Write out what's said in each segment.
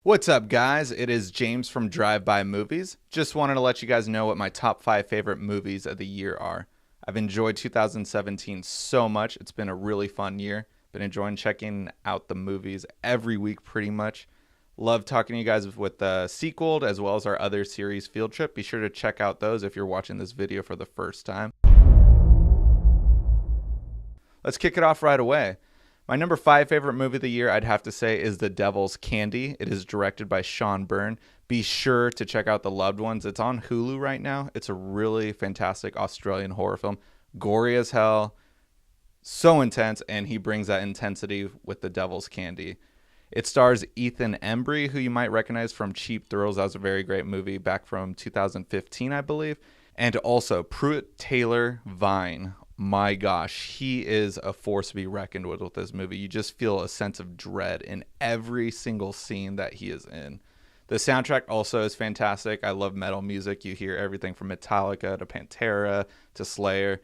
What's up, guys? It is James from Drive By Movies. Just wanted to let you guys know what my top 5 favorite movies of the year are. I've enjoyed 2017 so much. It's been a really fun year. Been enjoying checking out the movies every week pretty much. Love talking to you guys with the sequel as well as our other series Field Trip. Be sure to check out those if you're watching this video for the first time. Let's kick it off right away. My number 5 favorite movie of the year, I'd have to say, is The Devil's Candy. It is directed by Sean Byrne. Be sure to check out The Loved Ones. It's on Hulu right now. It's a really fantastic Australian horror film. Gory as hell, so intense, and he brings that intensity with The Devil's Candy. It stars Ethan Embry, who you might recognize from Cheap Thrills. That was a very great movie back from 2015, I believe. And also Pruitt Taylor Vine. My gosh, he is a force to be reckoned with this movie. You just feel a sense of dread in every single scene that he is in. The soundtrack also is fantastic. I love metal music. You hear everything from Metallica to Pantera to Slayer.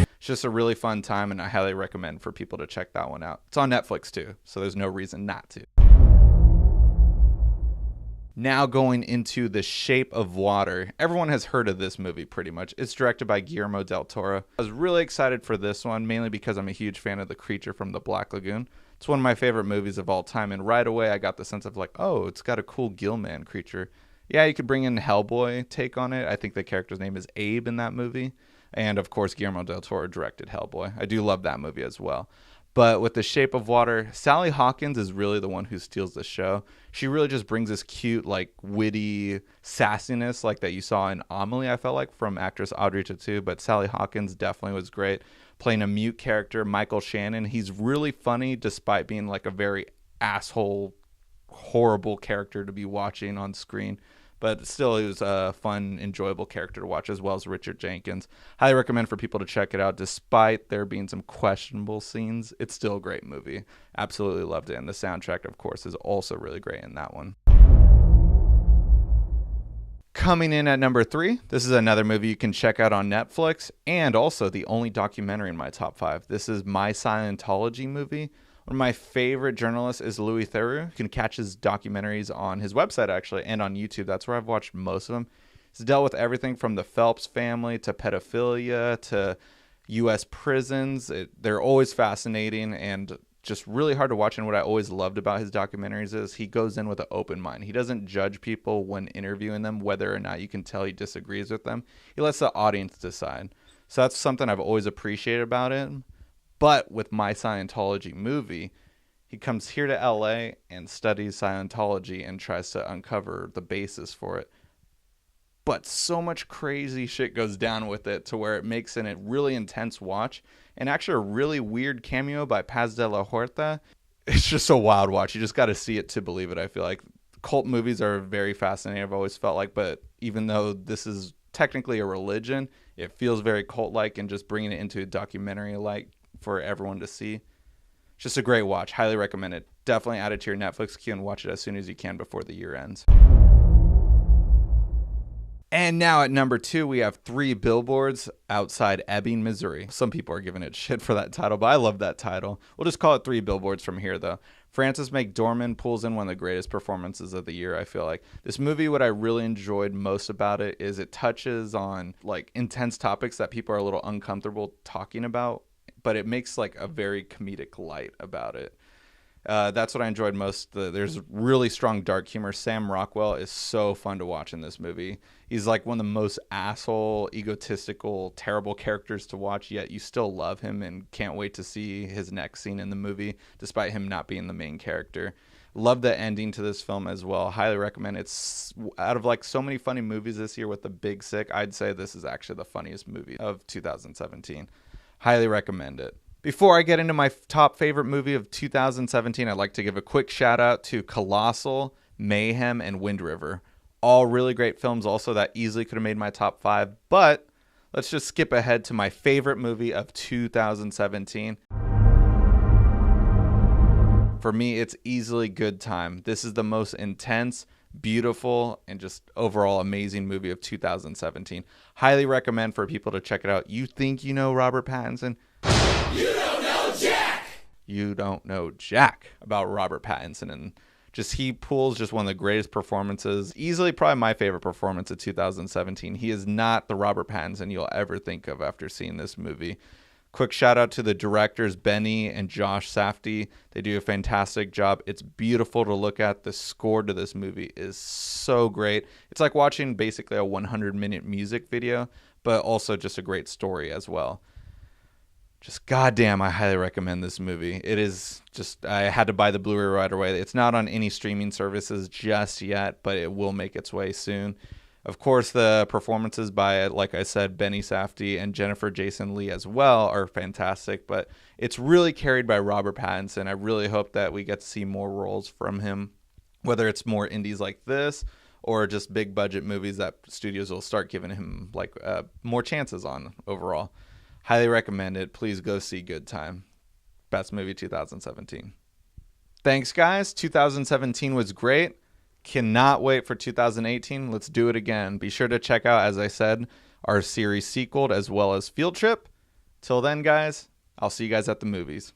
It's just a really fun time, and I highly recommend for people to check that one out. It's on Netflix too, so there's no reason not to. Now going into The Shape of Water. Everyone has heard of this movie pretty much. It's directed by Guillermo del Toro. I was really excited for this one, mainly because I'm a huge fan of the creature from the Black Lagoon. It's one of my favorite movies of all time, and right away I got the sense of like, oh, it's got a cool Gillman creature. Yeah, you could bring in Hellboy take on it. I think the character's name is Abe in that movie. And of course, Guillermo del Toro directed Hellboy. I do love that movie as well. But with The Shape of Water, Sally Hawkins is really the one who steals the show. She really just brings this cute, like, witty sassiness like that you saw in Amelie, I felt like, from actress Audrey Tautou. But Sally Hawkins definitely was great. Playing a mute character, Michael Shannon. He's really funny despite being like a very asshole, horrible character to be watching on screen. But still, it was a fun, enjoyable character to watch, as well as Richard Jenkins. Highly recommend for people to check it out. Despite there being some questionable scenes, it's still a great movie. Absolutely loved it. And the soundtrack, of course, is also really great in that one. Coming in at number 3, this is another movie you can check out on Netflix, and also the only documentary in my top 5. This is My Scientology Movie. One of my favorite journalists is Louis Theroux. You can catch his documentaries on his website, actually, and on YouTube. That's where I've watched most of them. He's dealt with everything from the Phelps family to pedophilia to U.S. prisons. They're always fascinating and just really hard to watch. And what I always loved about his documentaries is he goes in with an open mind. He doesn't judge people when interviewing them, whether or not you can tell he disagrees with them. He lets the audience decide. So that's something I've always appreciated about him. But with My Scientology Movie, he comes here to LA and studies Scientology and tries to uncover the basis for it. But so much crazy shit goes down with it to where it makes it a really intense watch. And actually a really weird cameo by Paz de la Huerta. It's just a wild watch. You just got to see it to believe it, I feel like. Cult movies are very fascinating, I've always felt like. But even though this is technically a religion, it feels very cult-like, and just bringing it into a documentary-like for everyone to see. Just a great watch. Highly recommend it. Definitely add it to your Netflix queue and watch it as soon as you can before the year ends. And now at number 2, we have 3 Billboards Outside Ebbing, Missouri. Some people are giving it shit for that title, but I love that title. We'll just call it 3 Billboards from here, though. Frances McDormand pulls in one of the greatest performances of the year, I feel like. This movie, what I really enjoyed most about it is it touches on like intense topics that people are a little uncomfortable talking about, but it makes like a very comedic light about it. That's what I enjoyed most. There's really strong dark humor. Sam Rockwell is so fun to watch in this movie. He's like one of the most asshole, egotistical, terrible characters to watch, yet you still love him and can't wait to see his next scene in the movie, despite him not being the main character. Love the ending to this film as well. Highly recommend. It's out of like so many funny movies this year with The Big Sick, I'd say this is actually the funniest movie of 2017. Highly recommend it. Before I get into my top favorite movie of 2017, I'd like to give a quick shout out to Colossal, Mayhem, and Wind River. All really great films also that easily could have made my top 5, but let's just skip ahead to my favorite movie of 2017. For me, it's easily Good Time. This is the most intense, beautiful, and just overall amazing movie of 2017. Highly recommend for people to check it out. You think you know Robert Pattinson? You don't know jack about Robert Pattinson, and just he pulls just one of the greatest performances, easily probably my favorite performance of 2017. He is not the Robert Pattinson you'll ever think of after seeing this movie. Quick shout out to the directors Benny and Josh Safdie. They do a fantastic job. It's beautiful to look at. The score to this movie is so great. It's like watching basically a 100-minute music video, but also just a great story as well. Just goddamn, I highly recommend this movie. It is just, I had to buy the Blu-ray right away. It's not on any streaming services just yet, but it will make its way soon. Of course, the performances by, like I said, Benny Safdie and Jennifer Jason Leigh as well are fantastic, but it's really carried by Robert Pattinson. I really hope that we get to see more roles from him, whether it's more indies like this or just big budget movies that studios will start giving him like more chances on overall. Highly recommend it. Please go see Good Time. Best movie 2017. Thanks, guys. 2017 was great. Cannot wait for 2018. Let's do it again. Be sure to check out, as I said, our series Sequeled as well as Field Trip. Till then, guys, I'll see you guys at the movies.